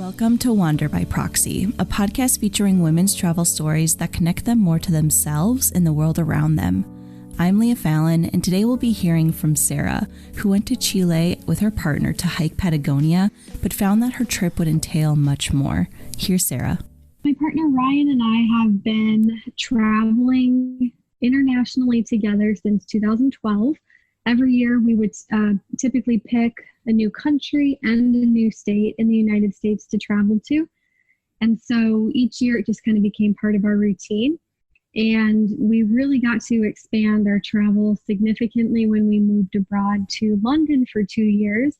Welcome to Wander By Proxy, a podcast featuring women's travel stories that connect them more to themselves and the world around them. I'm Leah Fallon, and today we'll be hearing from Sara, who went to Chile with her partner to hike Patagonia, but found that her trip would entail much more. Here's Sara. My partner Ryan and I have been traveling internationally together since 2012. Every year we would typically pick a new country and a new state in the United States to travel to. And so each year it just kind of became part of our routine. And we really got to expand our travel significantly when we moved abroad to London for 2 years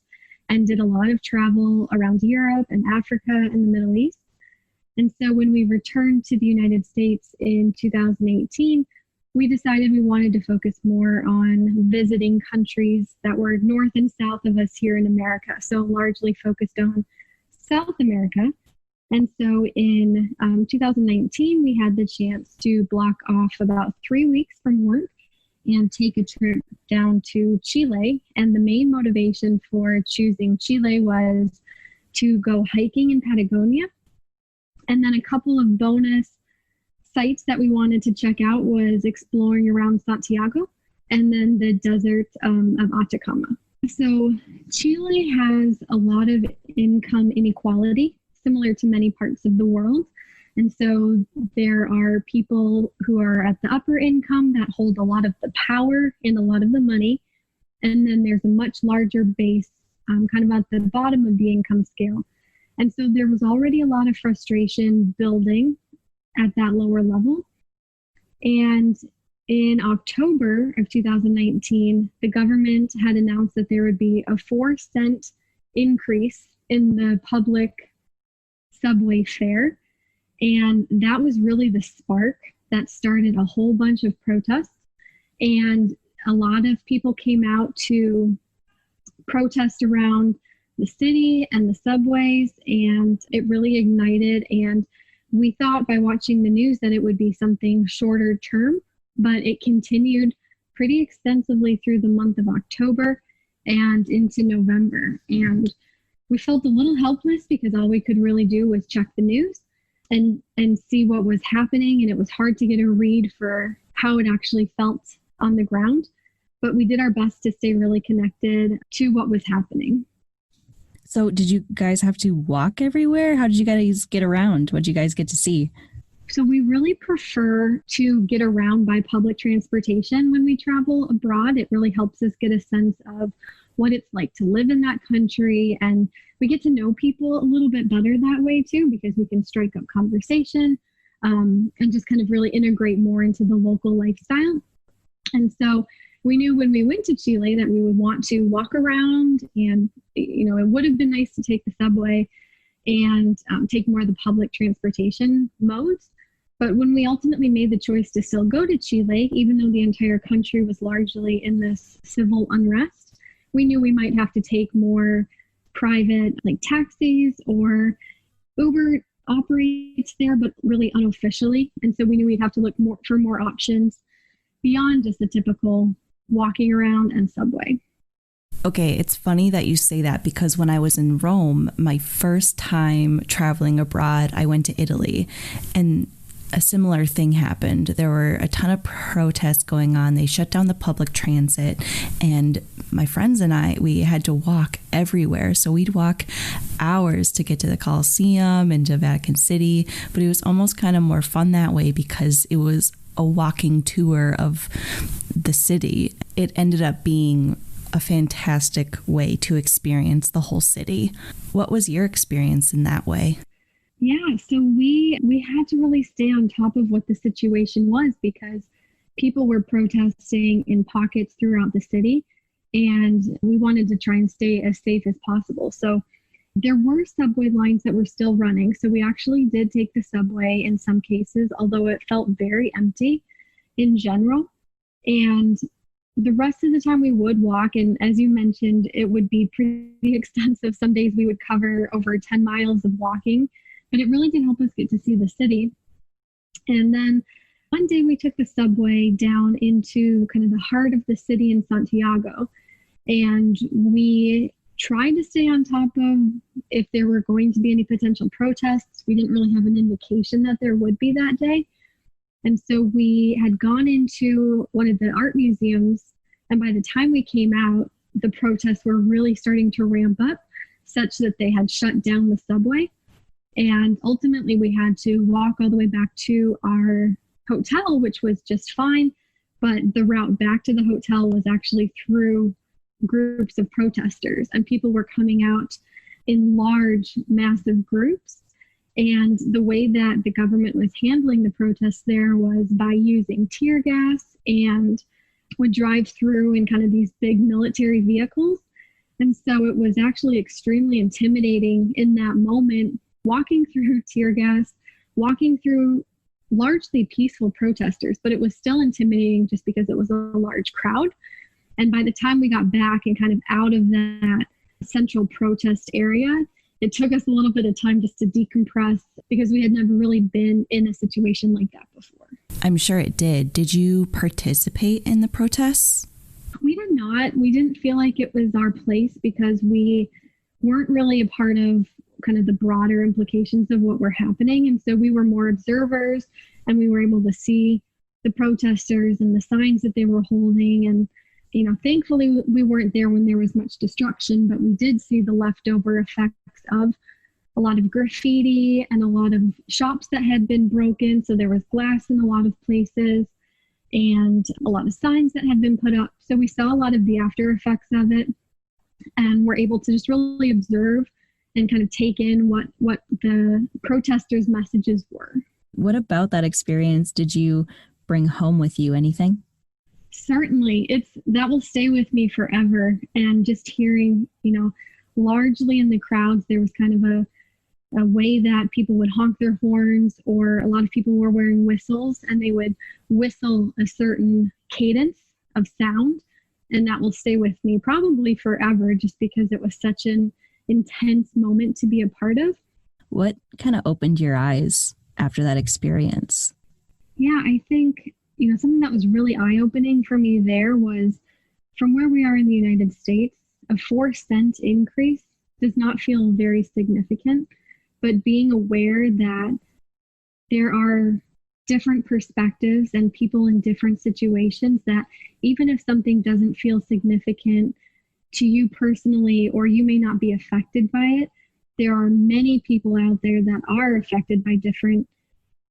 and did a lot of travel around Europe and Africa and the Middle East. And so when we returned to the United States in 2018, we decided we wanted to focus more on visiting countries that were north and south of us here in America, so largely focused on South America. And so in 2019, we had the chance to block off about 3 weeks from work and take a trip down to Chile. And the main motivation for choosing Chile was to go hiking in Patagonia. And then a couple of bonus sites that we wanted to check out was exploring around Santiago and then the desert of Atacama. So Chile has a lot of income inequality, similar to many parts of the world. And so there are people who are at the upper income that hold a lot of the power and a lot of the money. And then there's a much larger base kind of at the bottom of the income scale. And so there was already a lot of frustration building at that lower level. And in October of 2019, the government had announced that there would be a 4-cent increase in the public subway fare. And that was really the spark that started a whole bunch of protests. And a lot of people came out to protest around the city and the subways, and it really ignited. And we thought by watching the news that it would be something shorter term, but it continued pretty extensively through the month of October and into November. And we felt a little helpless because all we could really do was check the news and see what was happening. And it was hard to get a read for how it actually felt on the ground. But we did our best to stay really connected to what was happening. So did you guys have to walk everywhere? How did you guys get around? What did you guys get to see? So we really prefer to get around by public transportation when we travel abroad. It really helps us get a sense of what it's like to live in that country. And we get to know people a little bit better that way too, because we can strike up conversation and just kind of really integrate more into the local lifestyle. And so we knew when we went to Chile that we would want to walk around, and it would have been nice to take the subway and take more of the public transportation modes. But when we ultimately made the choice to still go to Chile, even though the entire country was largely in this civil unrest, we knew we might have to take more private taxis, or Uber operates there, but really unofficially. And so we knew we'd have to look for more options beyond just the typical walking around and subway. Okay, it's funny that you say that, because when I was in Rome, my first time traveling abroad, I went to Italy, and a similar thing happened. There were a ton of protests going on. They shut down the public transit, and my friends and I, we had to walk everywhere. So we'd walk hours to get to the Colosseum and to Vatican City, but it was almost kind of more fun that way because it was a walking tour of the city. It ended up being a fantastic way to experience the whole city. What was your experience in that way? Yeah, so we had to really stay on top of what the situation was, because people were protesting in pockets throughout the city, and we wanted to try and stay as safe as possible. So there were subway lines that were still running. So we actually did take the subway in some cases, although it felt very empty in general. And the rest of the time we would walk. And as you mentioned, it would be pretty extensive. Some days we would cover over 10 miles of walking, but it really did help us get to see the city. And then one day we took the subway down into kind of the heart of the city in Santiago. And we tried to stay on top of if there were going to be any potential protests. We didn't really have an indication that there would be that day. And so we had gone into one of the art museums, and by the time we came out, the protests were really starting to ramp up, such that they had shut down the subway. And ultimately, we had to walk all the way back to our hotel, which was just fine. But the route back to the hotel was actually through groups of protesters, and people were coming out in large, massive groups. And the way that the government was handling the protests there was by using tear gas, and would drive through in kind of these big military vehicles. And so it was actually extremely intimidating in that moment, walking through tear gas, walking through largely peaceful protesters, but it was still intimidating just because it was a large crowd. And by the time we got back and kind of out of that central protest area, it took us a little bit of time just to decompress because we had never really been in a situation like that before. I'm sure it did. Did you participate in the protests? We did not. We didn't feel like it was our place because we weren't really a part of kind of the broader implications of what were happening. And so we were more observers, and we were able to see the protesters and the signs that they were holding. And, you know, thankfully we weren't there when there was much destruction, but we did see the leftover effects of a lot of graffiti and a lot of shops that had been broken. So there was glass in a lot of places and a lot of signs that had been put up. So we saw a lot of the after effects of it, and were able to just really observe and kind of take in what the protesters' messages were. What about that experience did you bring home with you? Anything? Certainly. That will stay with me forever. And just hearing, you know, largely in the crowds, there was kind of a way that people would honk their horns, or a lot of people were wearing whistles, and they would whistle a certain cadence of sound. And that will stay with me probably forever, just because it was such an intense moment to be a part of. What kind of opened your eyes after that experience? Yeah, I think, you know, something that was really eye-opening for me there was, from where we are in the United States, a 4-cent increase does not feel very significant, but being aware that there are different perspectives and people in different situations, that even if something doesn't feel significant to you personally, or you may not be affected by it, there are many people out there that are affected by different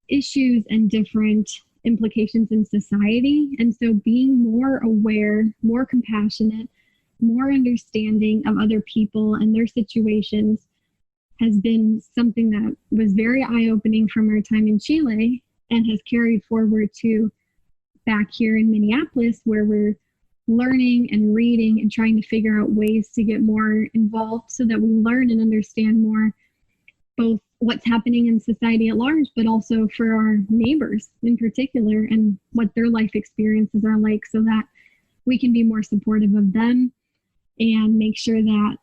issues and different implications in society. And so being more aware, more compassionate, more understanding of other people and their situations has been something that was very eye-opening from our time in Chile, and has carried forward to back here in Minneapolis, where we're learning and reading and trying to figure out ways to get more involved so that we learn and understand more, both what's happening in society at large, but also for our neighbors in particular, and what their life experiences are like, so that we can be more supportive of them and make sure that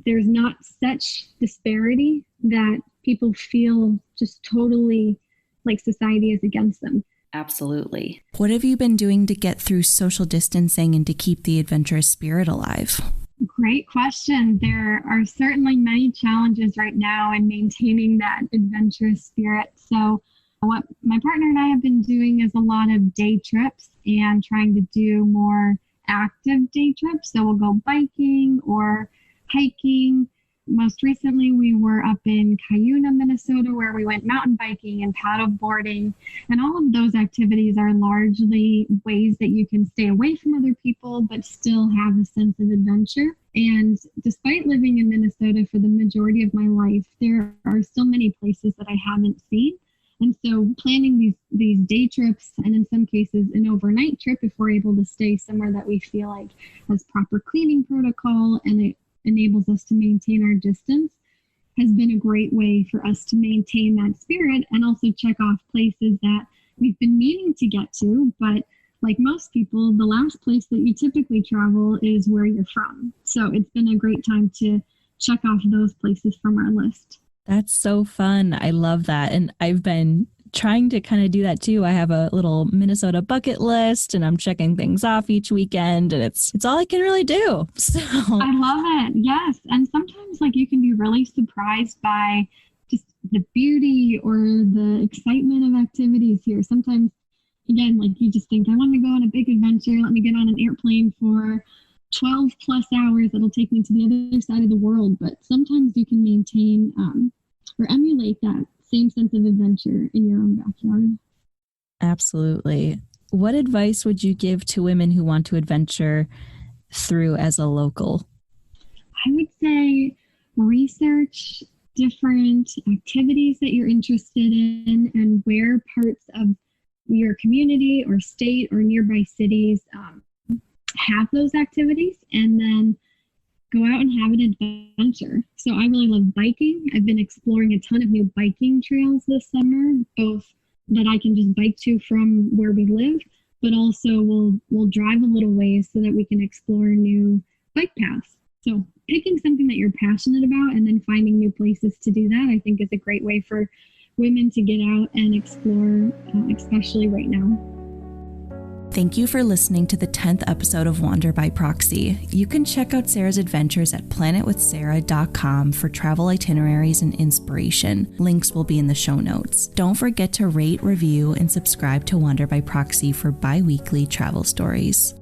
there's not such disparity that people feel just totally like society is against them. Absolutely. What have you been doing to get through social distancing and to keep the adventurous spirit alive? Great question. There are certainly many challenges right now in maintaining that adventurous spirit. So what my partner and I have been doing is a lot of day trips and trying to do more active day trips. So we'll go biking or hiking. Most recently, we were up in Cuyuna, Minnesota, where we went mountain biking and paddle boarding. And all of those activities are largely ways that you can stay away from other people, but still have a sense of adventure. And despite living in Minnesota for the majority of my life, there are still many places that I haven't seen. And so planning these day trips, and in some cases an overnight trip, if we're able to stay somewhere that we feel like has proper cleaning protocol and it enables us to maintain our distance, has been a great way for us to maintain that spirit and also check off places that we've been meaning to get to. But like most people, the last place that you typically travel is where you're from. So it's been a great time to check off those places from our list. That's so fun. I love that. And I've been trying to kind of do that too. I have a little Minnesota bucket list and I'm checking things off each weekend, and it's all I can really do. So I love it. Yes. And sometimes like you can be really surprised by just the beauty or the excitement of activities here. Sometimes, again, like you just think, I want to go on a big adventure. Let me get on an airplane for 12 plus hours. It'll take me to the other side of the world. But sometimes you can maintain or emulate that same sense of adventure in your own backyard. absolutely. What advice would you give to women who want to adventure through as a local? I would say research different activities that you're interested in and where parts of your community or state or nearby cities have those activities, and then go out and have an adventure. So I really love biking. I've been exploring a ton of new biking trails this summer, both that I can just bike to from where we live, but also we'll drive a little ways so that we can explore new bike paths. So picking something that you're passionate about and then finding new places to do that, I think is a great way for women to get out and explore, especially right now. Thank you for listening to the 10th episode of Wander by Proxy. You can check out Sara's adventures at planetwithsara.com for travel itineraries and inspiration. Links will be in the show notes. Don't forget to rate, review, and subscribe to Wander by Proxy for bi-weekly travel stories.